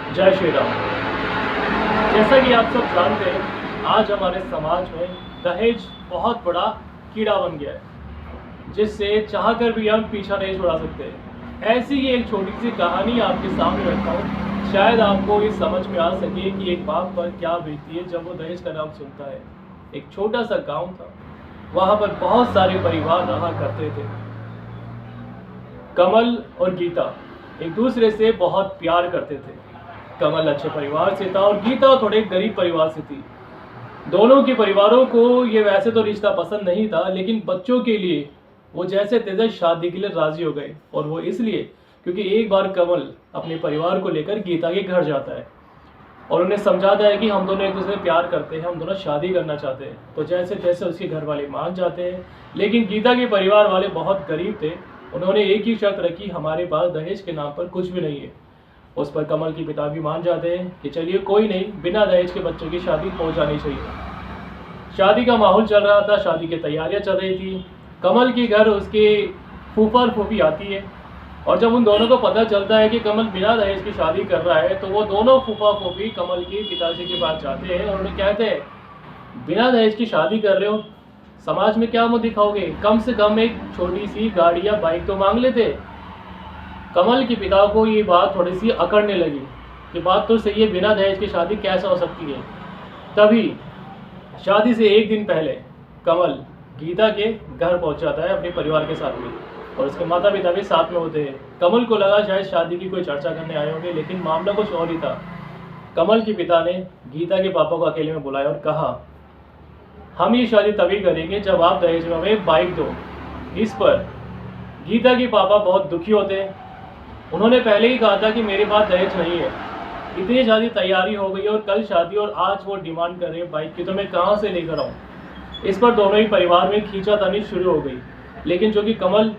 जय श्री राम। जैसा कि आप सब जानते हैं, आज हमारे समाज में दहेज बहुत बड़ा कीड़ा बन गया है, जिससे चाहकर भी हम पीछा नहीं छुड़ा सकते। ऐसी ही एक छोटी सी कहानी आपके सामने रखता हूँ, शायद आपको ये समझ में आ सके कि एक बाप पर क्या बीतती है जब वो दहेज का नाम सुनता है। एक छोटा सा गांव था, वहाँ पर बहुत सारे परिवार रहा करते थे। कमल और गीता एक दूसरे से बहुत प्यार करते थे। कमल अच्छे परिवार से था और गीता थोड़े गरीब परिवार से थी। दोनों के परिवारों को ये वैसे तो रिश्ता पसंद नहीं था, लेकिन बच्चों के लिए वो जैसे तैसे शादी के लिए राजी हो गए। और वो इसलिए क्योंकि एक बार कमल अपने परिवार को लेकर गीता के घर जाता है और उन्हें समझाता है कि हम दोनों एक दूसरे से प्यार करते हैं, हम दोनों शादी करना चाहते हैं। तो जैसे तैसे उसके घर वाले मान जाते हैं, लेकिन गीता के परिवार वाले बहुत गरीब थे। उन्होंने एक ही शर्त रखी, हमारे पास दहेज के नाम पर कुछ भी नहीं है। उस पर कमल के पिता भी मान जाते हैं कि चलिए कोई नहीं, बिना दहेज के बच्चों की शादी हो जानी चाहिए। शादी का माहौल चल रहा था, शादी की तैयारियां चल रही थी। कमल के घर उसके फूफा और फूफी आती है और जब उन दोनों को पता चलता है कि कमल बिना दहेज की शादी कर रहा है, तो वो दोनों फूफा फूफी कमल के पिताजी के पास जाते हैं और उन्हें कहते हैं, बिना दहेज की शादी कर रहे हो, समाज में क्या मुंह दिखाओगे, कम से कम एक छोटी सी गाड़ी या बाइक तो मांग लेते। कमल के पिता को ये बात थोड़ी सी अकड़ने लगी कि बात तो सही है, बिना दहेज की शादी कैसे हो सकती है। तभी शादी से एक दिन पहले कमल गीता के घर पहुंच जाता है अपने परिवार के साथ में, और उसके माता पिता भी साथ में होते हैं। कमल को लगा शायद शादी की कोई चर्चा करने आए होंगे, लेकिन मामला कुछ और ही था। कमल के पिता ने गीता के पापा को अकेले में बुलाया और कहा, हम ये शादी तभी करेंगे जब आप दहेज में हमें बाइक दो। इस पर गीता के पापा बहुत दुखी होते हैं। उन्होंने पहले ही कहा था कि मेरे पास दहेज नहीं है। इतनी शादी तैयारी हो गई और कल शादी, और आज वो डिमांड कर रहे हैं बाइक की, तो मैं कहाँ से लेकर आऊँ। इस पर दोनों ही परिवार में खींचातानी शुरू हो गई। लेकिन जो कि कमल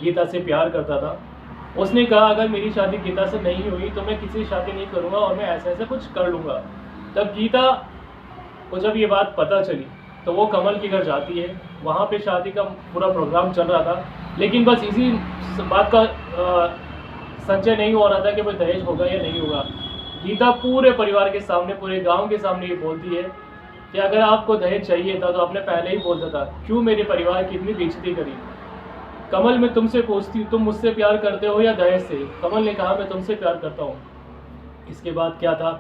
गीता से प्यार करता था, उसने कहा अगर मेरी शादी गीता से नहीं हुई तो मैं किसी शादी नहीं करूँगा और मैं ऐसा ऐसा कुछ कर लूँगा। तब गीता को जब ये बात पता चली तो वो कमल के घर जाती है। वहाँ पे शादी का पूरा प्रोग्राम चल रहा था, लेकिन बस इसी बात का संचय नहीं हो रहा था कि भाई दहेज होगा या नहीं होगा। गीता पूरे परिवार के सामने, पूरे गांव के सामने ये बोलती है कि अगर आपको दहेज चाहिए था तो आपने पहले ही बोल दिया था, क्यों मेरे परिवार की इतनी बेइज्जती करी। कमल, मैं तुमसे पूछती हूँ, तुम मुझसे प्यार करते हो या दहेज से। कमल ने कहा, मैं तुमसे प्यार करता हूँ। इसके बाद क्या था,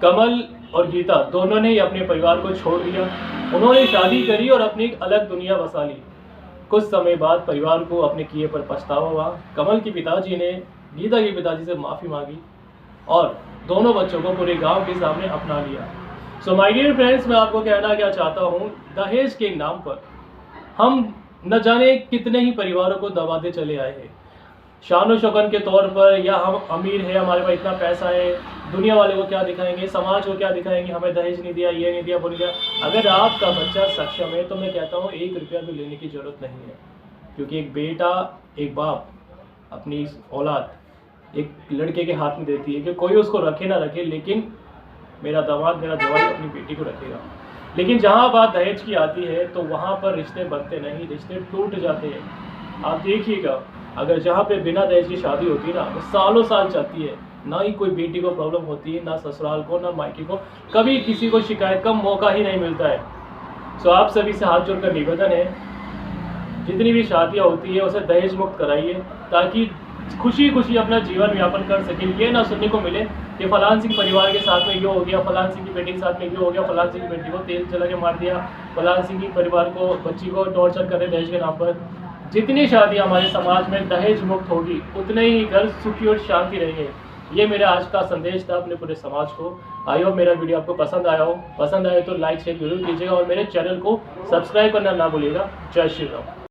कमल और गीता दोनों ने ही अपने परिवार को छोड़ दिया। उन्होंने शादी करी और अपनी एक अलग दुनिया बसा ली। कुछ समय बाद परिवार को अपने किए पर पछतावा हुआ। कमल के पिताजी ने गीता के पिताजी से माफ़ी मांगी और दोनों बच्चों को पूरे गांव के सामने अपना लिया। सो माय डियर फ्रेंड्स, मैं आपको कहना क्या चाहता हूँ, दहेज के नाम पर हम न जाने कितने ही परिवारों को दबाते चले आए हैं। शान शौकत के तौर पर, या हम अमीर है, हमारे पास इतना पैसा है, दुनिया वाले को क्या दिखाएंगे, समाज को क्या दिखाएंगे, हमें दहेज नहीं दिया, ये नहीं दिया, वो नहीं दिया। अगर आपका बच्चा सक्षम है तो मैं कहता हूँ 1 रुपया भी लेने की जरूरत नहीं है, क्योंकि एक बेटा, एक बाप अपनी औलाद एक लड़के के हाथ में देती है कि कोई उसको रखे ना रखे, लेकिन मेरा दामाद, मेरा जवाई अपनी बेटी को रखेगा। लेकिन जहाँ बात दहेज की आती है तो वहाँ पर रिश्ते बनते नहीं, रिश्ते टूट जाते हैं। आप देखिएगा, अगर जहाँ पे बिना दहेज की शादी होती है ना, वो सालों साल चलती है। ना ही कोई बेटी को प्रॉब्लम होती है, ना ससुराल को, ना मायके को, कभी किसी को शिकायत का मौका ही नहीं मिलता है। सो आप सभी से हाथ जोड़कर निवेदन है, जितनी भी शादियाँ होती है उसे दहेज मुक्त कराइए, ताकि खुशी खुशी अपना जीवन यापन कर सके। ये ना सुनने को मिले कि फलान सिंह परिवार के साथ में ये हो गया, फलान सिंह की बेटी के साथ में ये हो गया, फलान सिंह की बेटी को तेल चला के मार दिया, फलान सिंह की परिवार को, बच्ची को टॉर्चर करे दहेज के नाम पर। जितनी शादियाँ हमारे समाज में दहेज मुक्त होगी, उतने ही घर सुखी और शांति रहेंगे। ये मेरा आज का संदेश था अपने पूरे समाज को। आई होप मेरा वीडियो आपको पसंद आया हो। पसंद आए तो लाइक शेयर जरूर कीजिएगा और मेरे चैनल को सब्सक्राइब करना ना भूलिएगा। जय श्री राम।